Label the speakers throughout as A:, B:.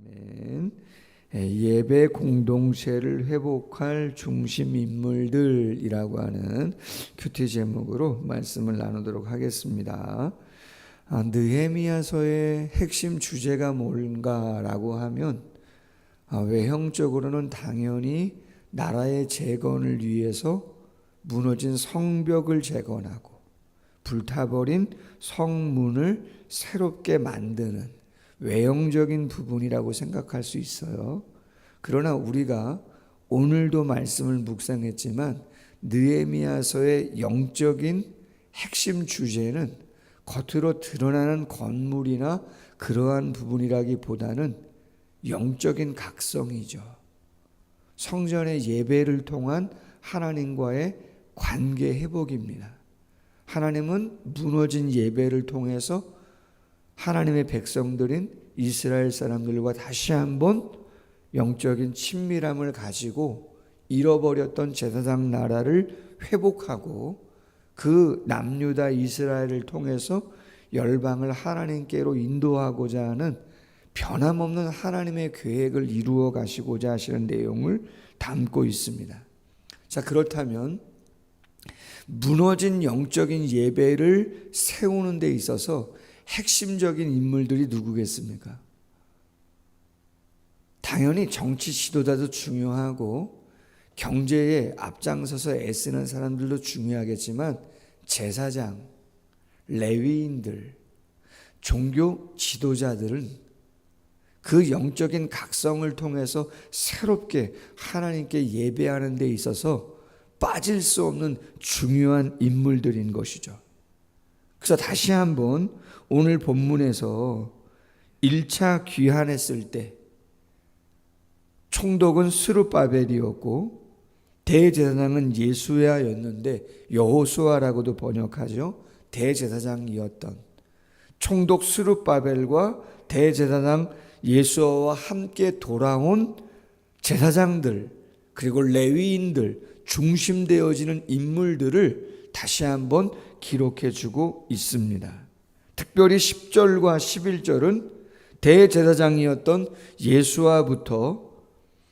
A: 아멘. 예배 공동체를 회복할 중심 인물들이라고 하는 큐티 제목으로 말씀을 나누도록 하겠습니다. 느헤미야서의 핵심 주제가 뭔가라고 하면 외형적으로는 당연히 나라의 재건을 위해서 무너진 성벽을 재건하고 불타버린 성문을 새롭게 만드는 외형적인 부분이라고 생각할 수 있어요. 그러나 우리가 오늘도 말씀을 묵상했지만 느헤미야서의 영적인 핵심 주제는 겉으로 드러나는 건물이나 그러한 부분이라기보다는 영적인 각성이죠. 성전의 예배를 통한 하나님과의 관계 회복입니다. 하나님은 무너진 예배를 통해서 하나님의 백성들인 이스라엘 사람들과 다시 한번 영적인 친밀함을 가지고 잃어버렸던 제사장 나라를 회복하고 그 남유다 이스라엘을 통해서 열방을 하나님께로 인도하고자 하는 변함없는 하나님의 계획을 이루어 가시고자 하시는 내용을 담고 있습니다. 자, 그렇다면 무너진 영적인 예배를 세우는 데 있어서 핵심적인 인물들이 누구겠습니까? 당연히 정치 지도자도 중요하고 경제에 앞장서서 애쓰는 사람들도 중요하겠지만 제사장, 레위인들, 종교 지도자들은 그 영적인 각성을 통해서 새롭게 하나님께 예배하는 데 있어서 빠질 수 없는 중요한 인물들인 것이죠. 그래서 다시 한번 오늘 본문에서 1차 귀환했을 때 총독은 스룹바벨이었고 대제사장은 예수야였는데 여호수아라고도 번역하죠. 대제사장이었던 총독 스룹바벨과 대제사장 예수아와 함께 돌아온 제사장들 그리고 레위인들 중심되어지는 인물들을 다시 한번 기록해주고 있습니다. 특별히 10절과 11절은 대제사장이었던 예수아부터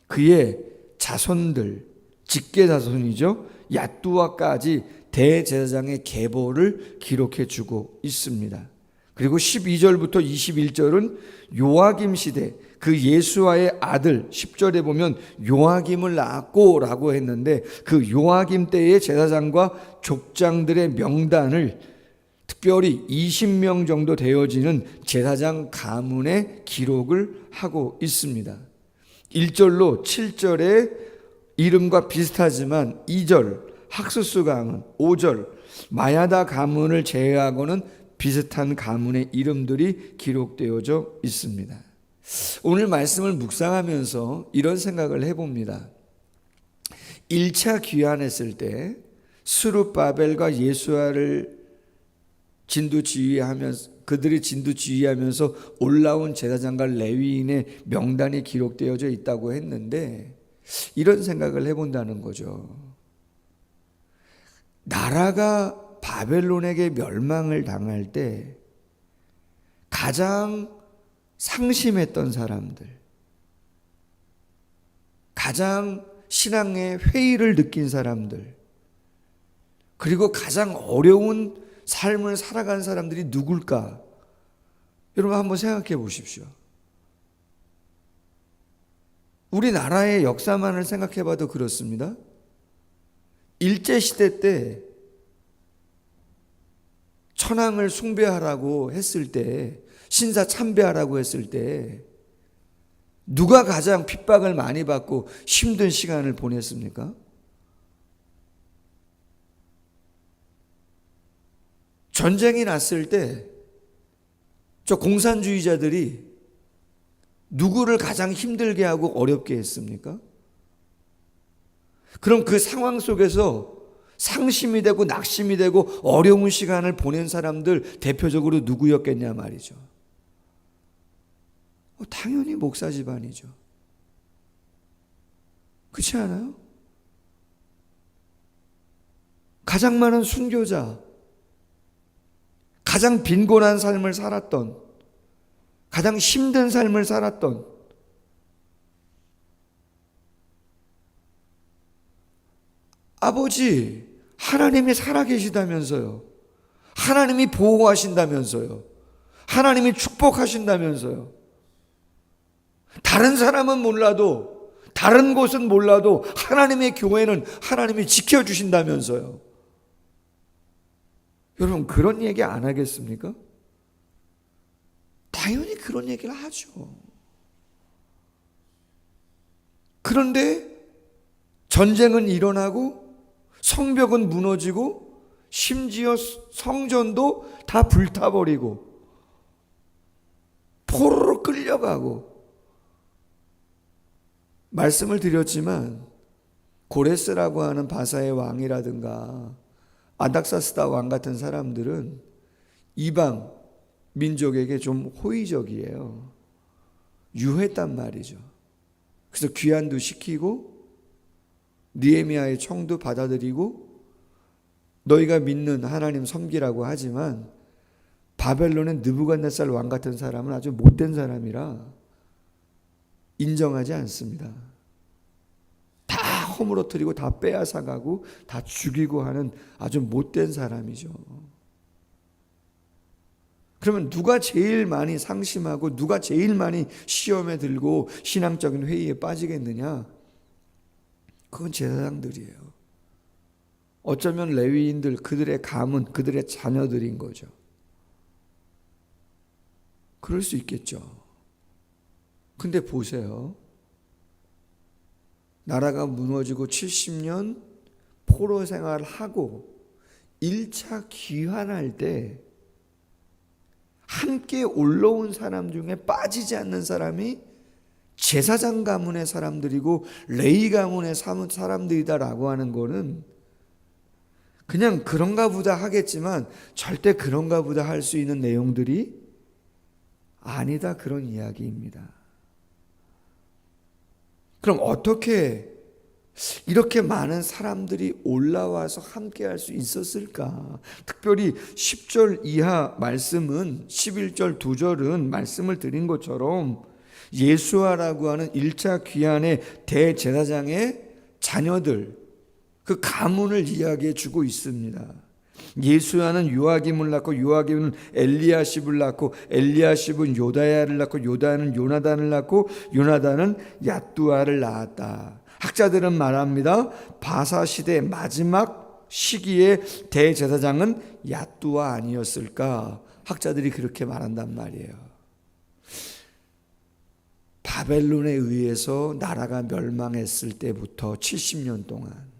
A: 그의 자손들, 직계자손이죠. 얏두아까지 대제사장의 계보를 기록해주고 있습니다. 그리고 12절부터 21절은 요아김 시대 그 예수아의 아들 10절에 보면 요아김을 낳았고 라고 했는데 그 요아김 때의 제사장과 족장들의 명단을 특별히 20명 정도 되어지는 제사장 가문에 기록을 하고 있습니다. 1절로 7절의 이름과 비슷하지만 2절 학수스 가문, 5절 마야다 가문을 제외하고는 비슷한 가문의 이름들이 기록되어져 있습니다. 오늘 말씀을 묵상하면서 이런 생각을 해봅니다. 1차 귀환했을 때 스룹바벨과 예수아를 그들이 진두지휘하면서 올라온 제사장과 레위인의 명단이 기록되어져 있다고 했는데 이런 생각을 해본다는 거죠. 나라가 바벨론에게 멸망을 당할 때 가장 상심했던 사람들, 가장 신앙의 회의를 느낀 사람들, 그리고 가장 어려운 삶을 살아간 사람들이 누굴까? 여러분 한번 생각해 보십시오. 우리나라의 역사만을 생각해 봐도 그렇습니다. 일제시대 때 천황을 숭배하라고 했을 때, 신사 참배하라고 했을 때 누가 가장 핍박을 많이 받고 힘든 시간을 보냈습니까? 전쟁이 났을 때 저 공산주의자들이 누구를 가장 힘들게 하고 어렵게 했습니까? 그럼 그 상황 속에서 상심이 되고 낙심이 되고 어려운 시간을 보낸 사람들 대표적으로 누구였겠냐 말이죠. 당연히 목사 집안이죠. 그렇지 않아요? 가장 많은 순교자, 가장 빈곤한 삶을 살았던, 가장 힘든 삶을 살았던 아버지, 하나님이 살아계시다면서요. 하나님이 보호하신다면서요. 하나님이 축복하신다면서요. 다른 사람은 몰라도, 다른 곳은 몰라도 하나님의 교회는 하나님이 지켜주신다면서요. 여러분, 그런 얘기 안 하겠습니까? 당연히 그런 얘기를 하죠. 그런데 전쟁은 일어나고 성벽은 무너지고 심지어 성전도 다 불타버리고 포로로 끌려가고, 말씀을 드렸지만 고레스라고 하는 바사의 왕이라든가 아닥사스다 왕 같은 사람들은 이방 민족에게 좀 호의적이에요. 유했단 말이죠. 그래서 귀환도 시키고 느헤미야의 청도 받아들이고 너희가 믿는 하나님 섬기라고 하지만 바벨론의 느부갓네살 왕 같은 사람은 아주 못된 사람이라 인정하지 않습니다. 다 허물어뜨리고 다 빼앗아가고 다 죽이고 하는 아주 못된 사람이죠. 그러면 누가 제일 많이 상심하고 누가 제일 많이 시험에 들고 신앙적인 회의에 빠지겠느냐? 그건 제사장들이에요. 어쩌면 레위인들, 그들의 가문, 그들의 자녀들인 거죠. 그럴 수 있겠죠. 근데 보세요. 나라가 무너지고 70년 포로 생활을 하고 1차 귀환할 때 함께 올라온 사람 중에 빠지지 않는 사람이 제사장 가문의 사람들이고 레위 가문의 사람들이다라고 하는 거는 그냥 그런가 보다 하겠지만 절대 그런가 보다 할 수 있는 내용들이 아니다, 그런 이야기입니다. 그럼 어떻게 이렇게 많은 사람들이 올라와서 함께 할 수 있었을까? 특별히 10절 이하 말씀은, 11절 2절은 말씀을 드린 것처럼 예수아라고 하는 1차 귀환의 대제사장의 자녀들, 그 가문을 이야기해 주고 있습니다. 예수아는 요아김을 낳고 요아김은 엘리야십을 낳고 엘리야십은 요다야를 낳고 요다야는 요나단을 낳고 요나단은 얏두아를 낳았다. 학자들은 말합니다. 바사 시대의 마지막 시기에 대제사장은 얏두아 아니었을까? 학자들이 그렇게 말한단 말이에요. 바벨론에 의해서 나라가 멸망했을 때부터 70년 동안,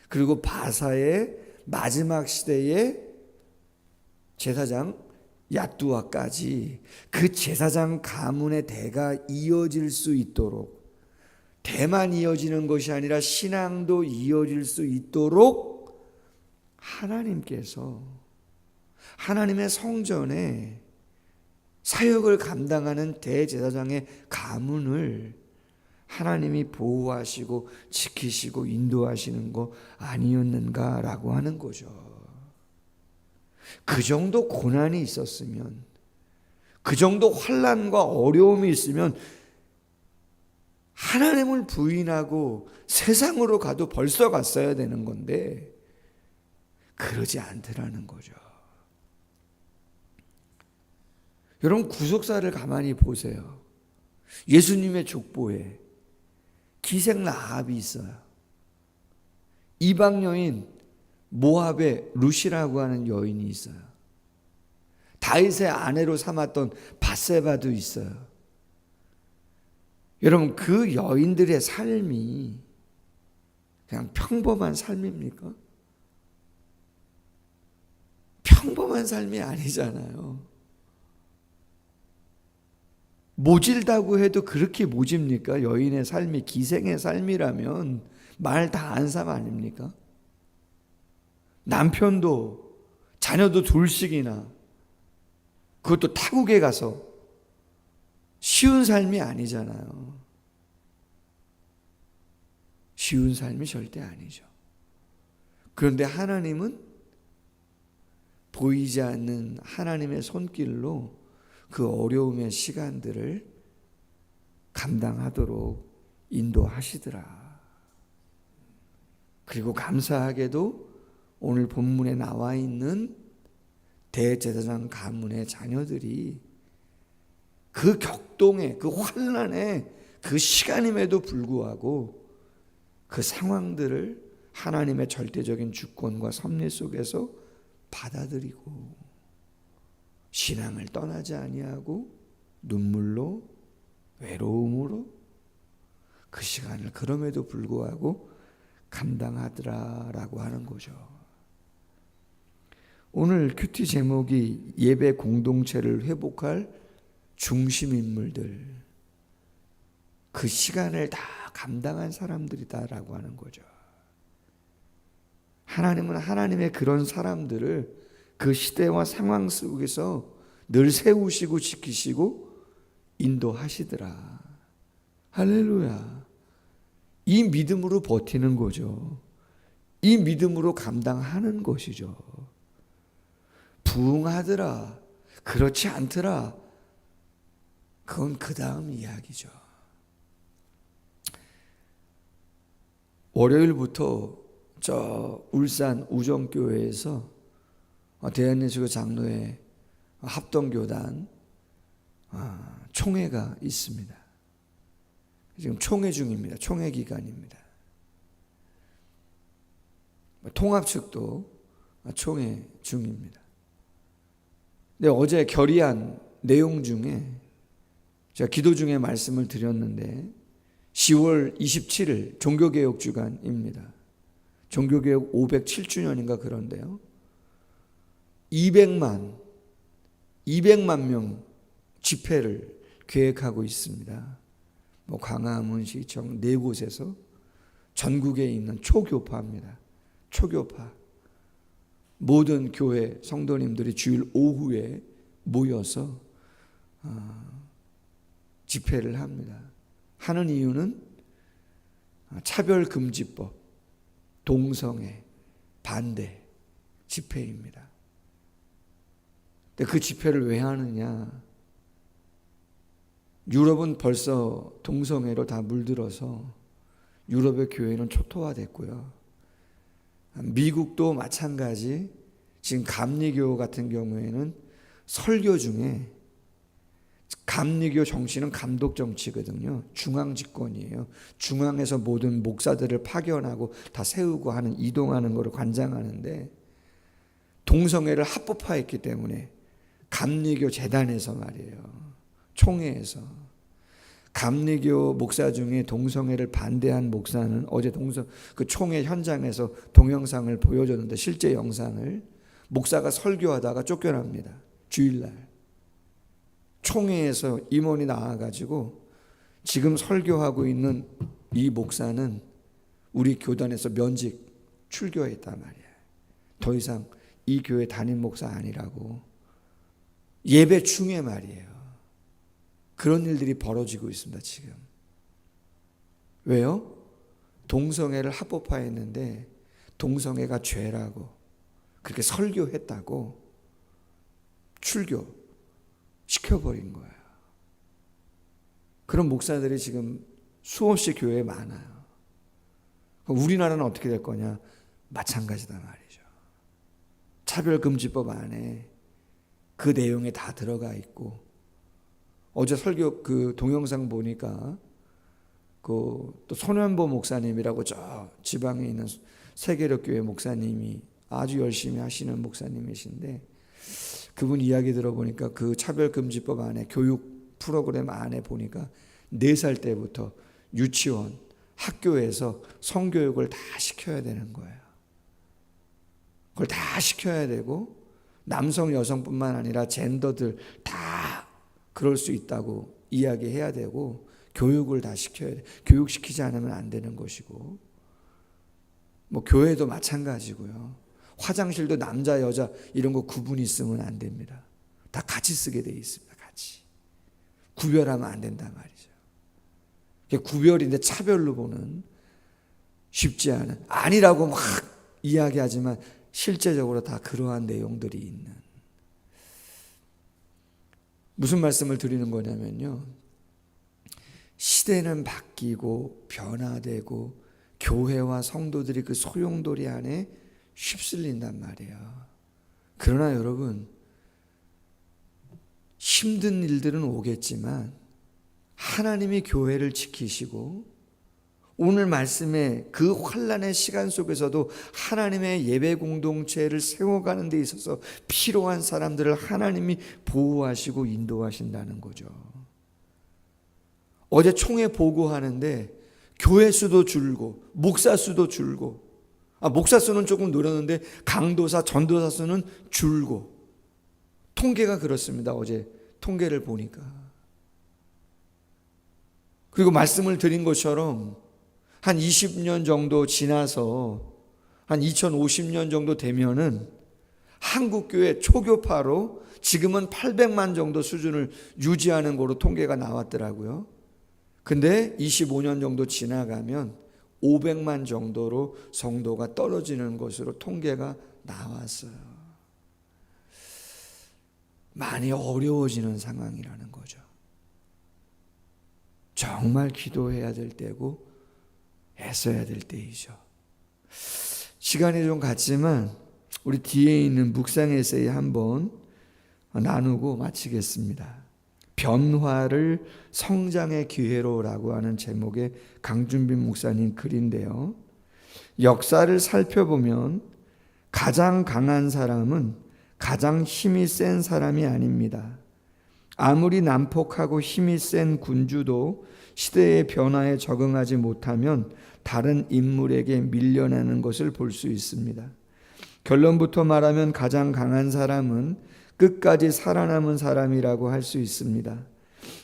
A: 그리고 바사의 마지막 시대의 제사장 얏두아까지 그 제사장 가문의 대가 이어질 수 있도록, 대만 이어지는 것이 아니라 신앙도 이어질 수 있도록 하나님께서 하나님의 성전에 사역을 감당하는 대제사장의 가문을 하나님이 보호하시고 지키시고 인도하시는 거 아니었는가라고 하는 거죠. 그 정도 고난이 있었으면, 그 정도 환난과 어려움이 있으면 하나님을 부인하고 세상으로 가도 벌써 갔어야 되는 건데 그러지 않더라는 거죠. 여러분, 구속사를 가만히 보세요. 예수님의 족보에 기생 라합이 있어요. 이방 여인 모압의 룻이라고 하는 여인이 있어요. 다윗의 아내로 삼았던 밧세바도 있어요. 여러분, 그 여인들의 삶이 그냥 평범한 삶입니까? 평범한 삶이 아니잖아요. 모질다고 해도 그렇게 모집니까? 여인의 삶이 기생의 삶이라면 말 다 안 삼 아닙니까? 남편도 자녀도 둘씩이나, 그것도 타국에 가서 쉬운 삶이 아니잖아요. 쉬운 삶이 절대 아니죠. 그런데 하나님은 보이지 않는 하나님의 손길로 그 어려움의 시간들을 감당하도록 인도하시더라. 그리고 감사하게도 오늘 본문에 나와 있는 대제사장 가문의 자녀들이 그 격동에, 그 환난에, 그 시간임에도 불구하고 그 상황들을 하나님의 절대적인 주권과 섭리 속에서 받아들이고 신앙을 떠나지 아니하고 눈물로, 외로움으로 그 시간을 그럼에도 불구하고 감당하더라라고 하는 거죠. 오늘 큐티 제목이 예배 공동체를 회복할 중심 인물들, 그 시간을 다 감당한 사람들이다라고 하는 거죠. 하나님은 하나님의 그런 사람들을 그 시대와 상황 속에서 늘 세우시고 지키시고 인도하시더라. 할렐루야. 이 믿음으로 버티는 거죠. 이 믿음으로 감당하는 것이죠. 부응하더라, 그렇지 않더라, 그건 그 다음 이야기죠. 월요일부터 저 울산 우정교회에서 대한예수교 장로회 합동교단 총회가 있습니다. 지금 총회 중입니다. 총회 기간입니다. 통합 측도 총회 중입니다. 근데 어제 결의한 내용 중에 제가 기도 중에 말씀을 드렸는데 10월 27일 종교개혁 주간입니다. 종교개혁 507주년인가 그런데요. 200만 명 집회를 계획하고 있습니다. 광화문, 시청 네 곳에서 전국에 있는 초교파입니다. 초교파. 모든 교회 성도님들이 주일 오후에 모여서 집회를 합니다. 하는 이유는 차별금지법, 동성애 반대 집회입니다. 근데 그 집회를 왜 하느냐? 유럽은 벌써 동성애로 다 물들어서 유럽의 교회는 초토화됐고요. 미국도 마찬가지. 지금 감리교 같은 경우에는 설교 중에 감리교 정치는 감독 정치거든요. 중앙 집권이에요. 중앙에서 모든 목사들을 파견하고 다 세우고 하는, 이동하는 거를 관장하는데 동성애를 합법화했기 때문에 감리교 재단에서 말이에요. 총회에서 감리교 목사 중에 동성애를 반대한 목사는 어제 그 총회 현장에서 동영상을 보여줬는데, 실제 영상을, 목사가 설교하다가 쫓겨납니다. 주일날 총회에서 임원이 나와가지고 지금 설교하고 있는 이 목사는 우리 교단에서 면직 출교했단 말이에요. 더 이상 이 교회 담임 목사 아니라고. 예배 중에 말이에요. 그런 일들이 벌어지고 있습니다. 지금. 왜요? 동성애를 합법화했는데 동성애가 죄라고 그렇게 설교했다고 출교 시켜버린 거예요. 그런 목사들이 지금 수없이 교회에 많아요. 우리나라는 어떻게 될 거냐? 마찬가지다 말이죠. 차별금지법 안에 그 내용에 다 들어가 있고, 어제 설교 그 동영상 보니까 그 또 손현보 목사님이라고 저 지방에 있는 세계력교회 목사님이 아주 열심히 하시는 목사님이신데, 그분 이야기 들어보니까 그 차별금지법 안에 교육 프로그램 안에 보니까 4살 때부터 유치원, 학교에서 성교육을 다 시켜야 되는 거예요. 그걸 다 시켜야 되고, 남성 여성뿐만 아니라 젠더들 다 그럴 수 있다고 이야기해야 되고, 교육을 다 시켜야 돼. 교육시키지 않으면 안 되는 것이고, 교회도 마찬가지고요. 화장실도 남자 여자 이런 거 구분이 있으면 안 됩니다. 다 같이 쓰게 돼 있습니다. 같이 구별하면 안 된단 말이죠. 구별인데 차별로 보는, 쉽지 않은, 아니라고 막 이야기하지만 실제적으로 다 그러한 내용들이 있는. 무슨 말씀을 드리는 거냐면요, 시대는 바뀌고 변화되고 교회와 성도들이 그 소용돌이 안에 휩쓸린단 말이에요. 그러나 여러분, 힘든 일들은 오겠지만 하나님이 교회를 지키시고 오늘 말씀의 그 환난의 시간 속에서도 하나님의 예배 공동체를 세워가는 데 있어서 필요한 사람들을 하나님이 보호하시고 인도하신다는 거죠. 어제 총회 보고하는데 교회 수도 줄고 목사 수도 줄고, 목사 수는 조금 늘었는데 강도사, 전도사 수는 줄고, 통계가 그렇습니다. 어제 통계를 보니까. 그리고 말씀을 드린 것처럼 한 20년 정도 지나서 한 2050년 정도 되면은 한국교회 초교파로 지금은 800만 정도 수준을 유지하는 거로 통계가 나왔더라고요. 근데 25년 정도 지나가면 500만 정도로 성도가 떨어지는 것으로 통계가 나왔어요. 많이 어려워지는 상황이라는 거죠. 정말 기도해야 될 때고 애써야 될 때이죠. 시간이 좀 갔지만 우리 뒤에 있는 묵상 에세이 한번 나누고 마치겠습니다. 변화를 성장의 기회로라고 하는 제목의 강준빈 목사님 글인데요. 역사를 살펴보면 가장 강한 사람은 가장 힘이 센 사람이 아닙니다. 아무리 난폭하고 힘이 센 군주도 시대의 변화에 적응하지 못하면 다른 인물에게 밀려나는 것을 볼 수 있습니다. 결론부터 말하면 가장 강한 사람은 끝까지 살아남은 사람이라고 할 수 있습니다.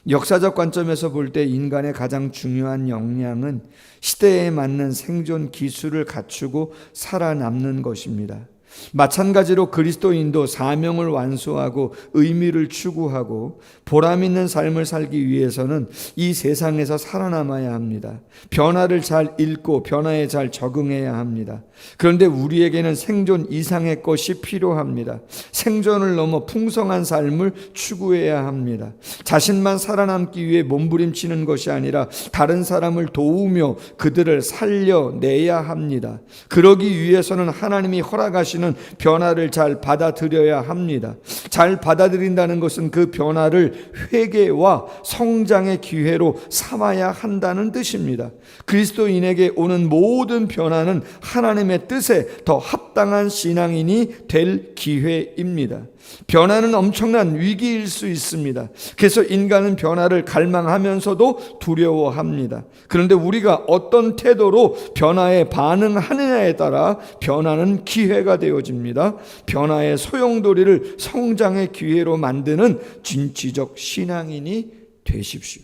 A: 역사적 관점에서 볼 때 인간의 가장 중요한 역량은 시대에 맞는 생존 기술을 갖추고 살아남는 것입니다. 마찬가지로 그리스도인도 사명을 완수하고 의미를 추구하고 보람 있는 삶을 살기 위해서는 이 세상에서 살아남아야 합니다. 변화를 잘 읽고 변화에 잘 적응해야 합니다. 그런데 우리에게는 생존 이상의 것이 필요합니다. 생존을 넘어 풍성한 삶을 추구해야 합니다. 자신만 살아남기 위해 몸부림치는 것이 아니라 다른 사람을 도우며 그들을 살려내야 합니다. 그러기 위해서는 하나님이 허락하시는 변화를 잘 받아들여야 합니다. 잘 받아들인다는 것은 그 변화를 회개와 성장의 기회로 삼아야 한다는 뜻입니다. 그리스도인에게 오는 모든 변화는 하나님의 뜻에 더 합당한 신앙인이 될 기회입니다. 변화는 엄청난 위기일 수 있습니다. 그래서 인간은 변화를 갈망하면서도 두려워합니다. 그런데 우리가 어떤 태도로 변화에 반응하느냐에 따라 변화는 기회가 되어집니다. 변화의 소용돌이를 성장의 기회로 만드는 진취적 신앙인이 되십시오.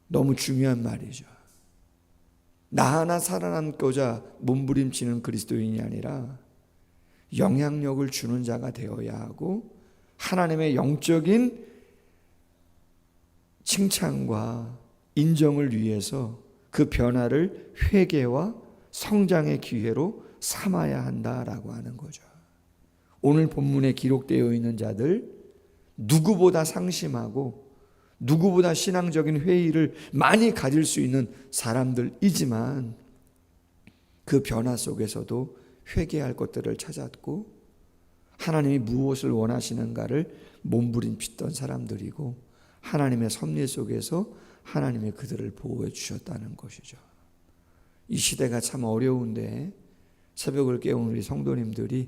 A: 너무 중요한 말이죠. 나 하나 살아남고자 몸부림치는 그리스도인이 아니라 영향력을 주는 자가 되어야 하고 하나님의 영적인 칭찬과 인정을 위해서 그 변화를 회개와 성장의 기회로 삼아야 한다라고 하는 거죠. 오늘 본문에 기록되어 있는 자들 누구보다 상심하고 누구보다 신앙적인 회의를 많이 가질 수 있는 사람들이지만 그 변화 속에서도 회개할 것들을 찾았고 하나님이 무엇을 원하시는가를 몸부림치던 사람들이고 하나님의 섭리 속에서 하나님이 그들을 보호해 주셨다는 것이죠. 이 시대가 참 어려운데 새벽을 깨운 우리 성도님들이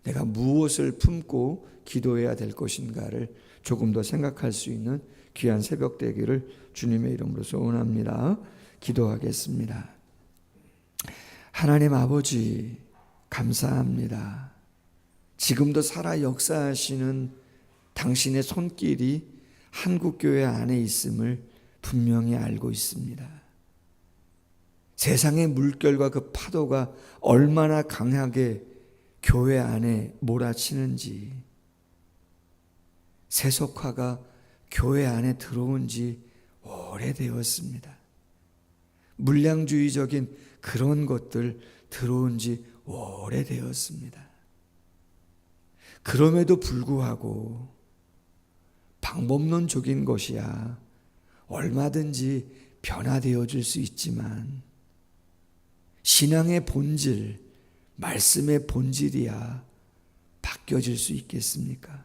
A: 내가 무엇을 품고 기도해야 될 것인가를 조금 더 생각할 수 있는 귀한 새벽 되기를 주님의 이름으로 소원합니다. 기도하겠습니다. 하나님 아버지 감사합니다. 지금도 살아 역사하시는 당신의 손길이 한국교회 안에 있음을 분명히 알고 있습니다. 세상의 물결과 그 파도가 얼마나 강하게 교회 안에 몰아치는지, 세속화가 교회 안에 들어온 지 오래되었습니다. 물량주의적인 그런 것들 들어온 지 오래되었습니다. 그럼에도 불구하고 방법론적인 것이야 얼마든지 변화되어질 수 있지만 신앙의 본질, 말씀의 본질이야 바뀌어질 수 있겠습니까?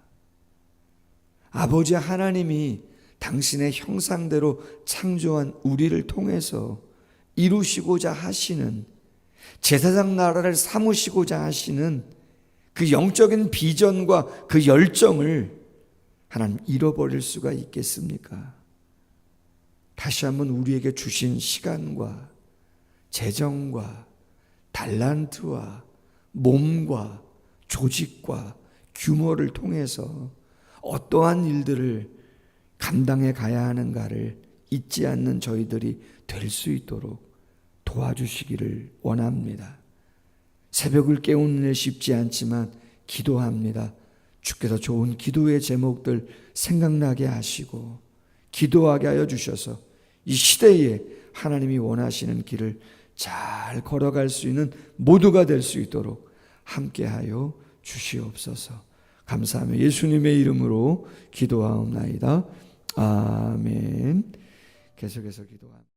A: 아버지 하나님이 당신의 형상대로 창조한 우리를 통해서 이루시고자 하시는, 제사장 나라를 삼으시고자 하시는 그 영적인 비전과 그 열정을 하나님 잃어버릴 수가 있겠습니까? 다시 한번 우리에게 주신 시간과 재정과 달란트와 몸과 조직과 규모를 통해서 어떠한 일들을 감당해 가야 하는가를 잊지 않는 저희들이 될 수 있도록 도와주시기를 원합니다. 새벽을 깨우는 일 쉽지 않지만 기도합니다. 주께서 좋은 기도의 제목들 생각나게 하시고 기도하게 하여 주셔서 이 시대에 하나님이 원하시는 길을 잘 걸어갈 수 있는 모두가 될 수 있도록 함께하여 주시옵소서. 감사하며 예수님의 이름으로 기도하옵나이다. 아멘. 계속해서 기도합니다.